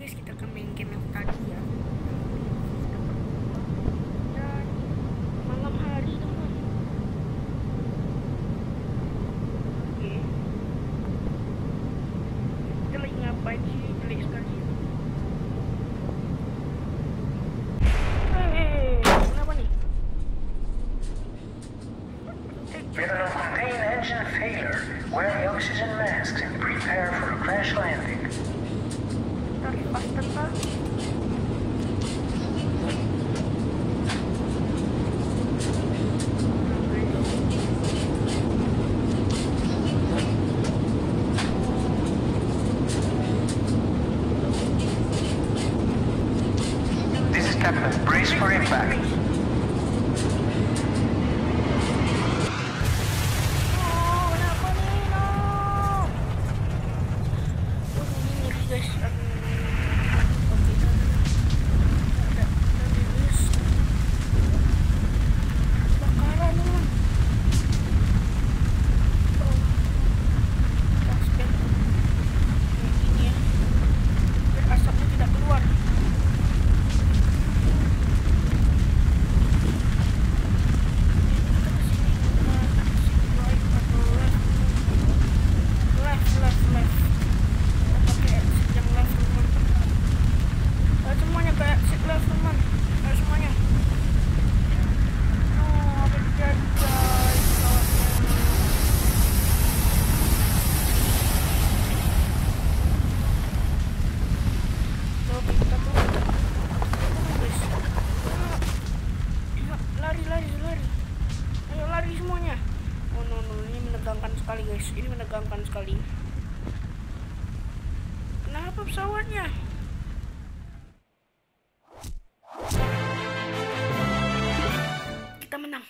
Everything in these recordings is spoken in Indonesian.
guys, kita ke main game yang tadi ya. Dan malam hari teman. Oke. Kita lagi ngapain sih? Jelek sekali. Kenapa nih? With a main engine failure, wear the oxygen masks and prepare for a crash landing. Tarik pas tentang. This is Captain. Brace for impact. Ini menegangkan sekali. Kenapa pesawatnya? Kita menang.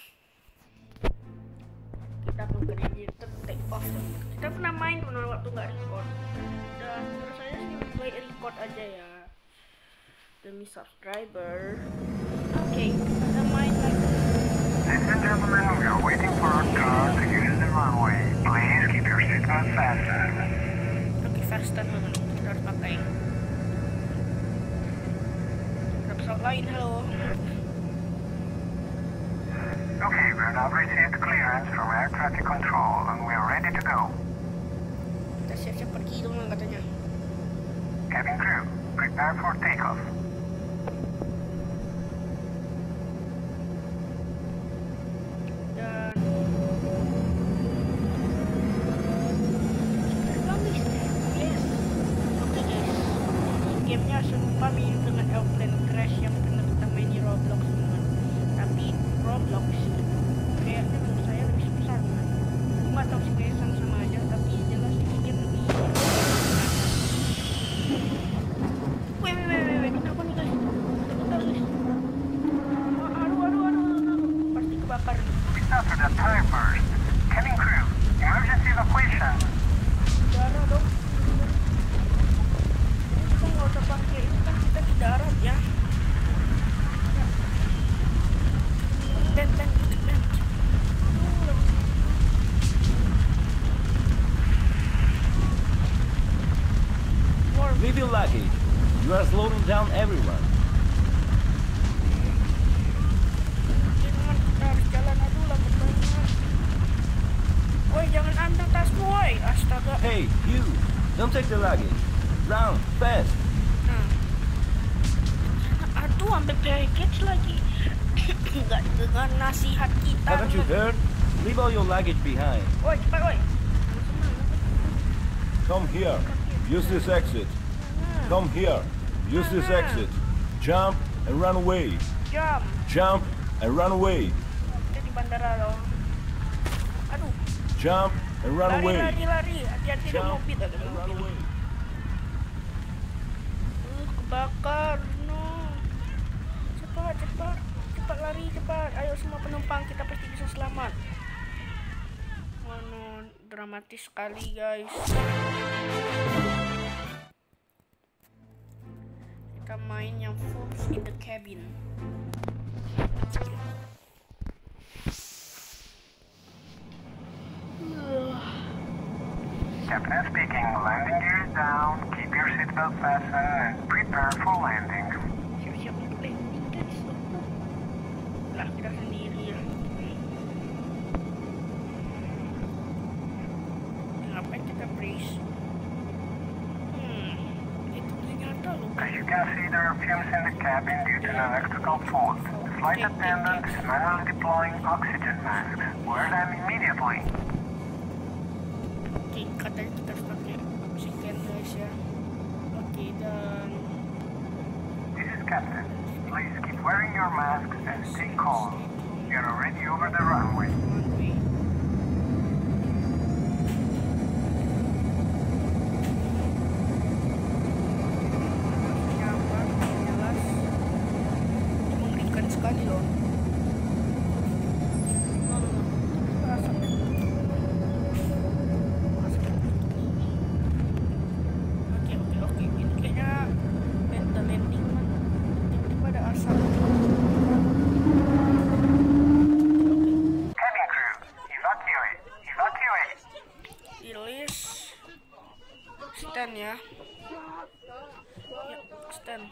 Kita mengkreditor take off. Kita pernah main waktu nggak record. Dan menurut saya sih lebih baik record aja ya, demi subscriber. Oke, kita main lagi. Ladies and gentlemen, we are waiting for our car to use the runway. Please keep your seatbelt fastened. Oke, fasten banget. Kita harus pakai. Ada pesawat lain, halo. Okay, we are now received clearance from air traffic control and we are ready to go. Kita siap-siap pergi dong katanya. Cabin crew, prepare for takeoff. Gamenya serupa mirip dengan Airplane Crash yang pernah kita main di Roblox teman. Tapi Roblox kayaknya menurut saya lebih susah teman. Nggak tahu sih kayak sama aja, tapi jelas ini game lebih. Weh, kenapa nih guys? Bentar guys. Aduh, pasti kebakar. After that time burst, cabin crew, emergency evacuation. Darah dong. Nggak usah pakai, ini kan kita di darat ya. Ben. Leave your luggage. You are slowing down everyone. Kita harus jalan dulu lah pertanyaan. Woi, jangan anteng tasmu woi. Astaga. Hey, you! Don't take the luggage. Round, fast. Aduh, ambil package lagi. Nggak dengan nasihat kita. Haven't you heard? Leave all your luggage behind. Woi, cepat woi. Come here. Use this exit. Come here. Use this exit. Jump and run away. Jump and run away. Kita di bandara loh. Aduh. Jump and run away. Lari. Hati-hati ada Jump mobil. and run away. Kebakar. No. Cepat lari, cepat. Ayo semua penumpang, kita pasti bisa selamat. Oh no, dramatis sekali guys. Kita main yang Forbes in the Cabin. Captain speaking, landing gear is down, keep your seat seatbelt fasten and prepare for landing. Siap-siap untuk landing guys. Lah kita sendiri ya. Ngapain kita brace? Itu ternyata loh. As you can see, there are fumes in the cabin due to an electrical fault. The flight attendant is manually deploying oxygen masks. Wear them immediately. Oke, katanya kita harus pakai oksigen guys ya. Oke, dan This is Captain. Please keep wearing your masks and stay calm. We are already over the runway. runway. Nyaman, jelas. Ini mengerikan sekali loh. Asap. Oke. Ini kayaknya landing kan. Tiba-tiba ada asap. Cabin crew, evacuate. Evacuate. Release. Stand ya. Yep, stand.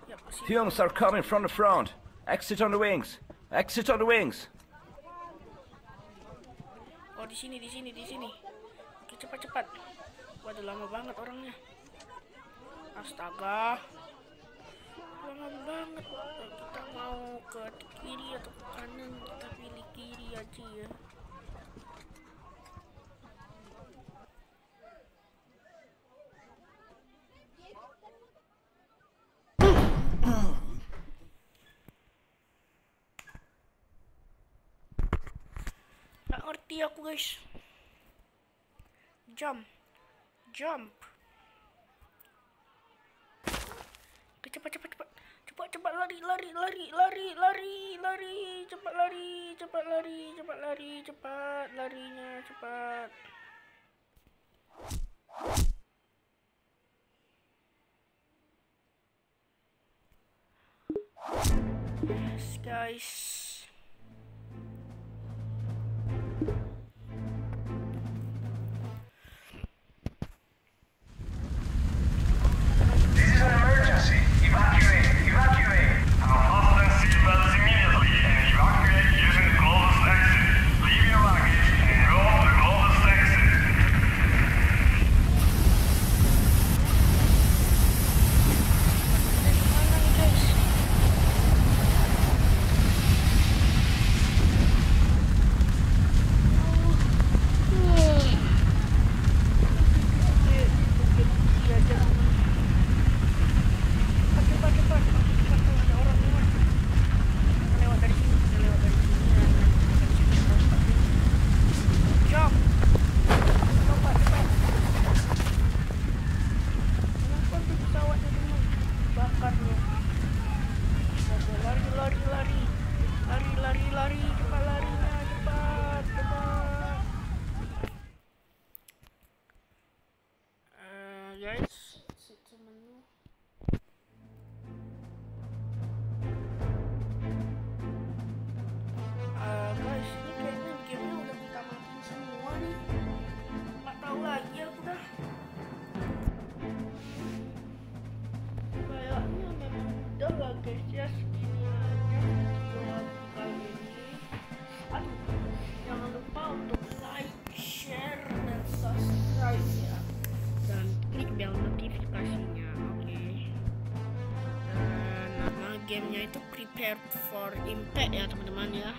Yep, sini. Fumes are coming from the front. Exit on the wings. Exit on the wings. Oh, di sini. Oke, cepat. Waduh, lama banget orangnya. Astaga. Lama banget. Kita mau ke kiri atau ke kanan? Kita pilih kiri aja ya. Nggak ngerti aku guys. Jump. Oke, cepat. Cepat lari. Cepat larinya cepat. Yes, guys. This is an emergency. Evacuate. Unfasten seatbelts immediately and evacuate using the closest exit. Leave your luggage and go to the closest exit. Dari mana nih guys? Lari, cepat larinya, cepat. Guys, situ menu. Guys, ini kayaknya gamenya udah kita matiin semua nih. Nggak tahu lagi aku dah. Kayaknya memang udah lah guys ya, segini aja video aku kali ini. Aduh, jangan lupa untuk like, share, dan subscribe ya, dan klik bel notifikasinya, oke. Dan nama gamenya itu Prepare for Impact ya teman-teman ya.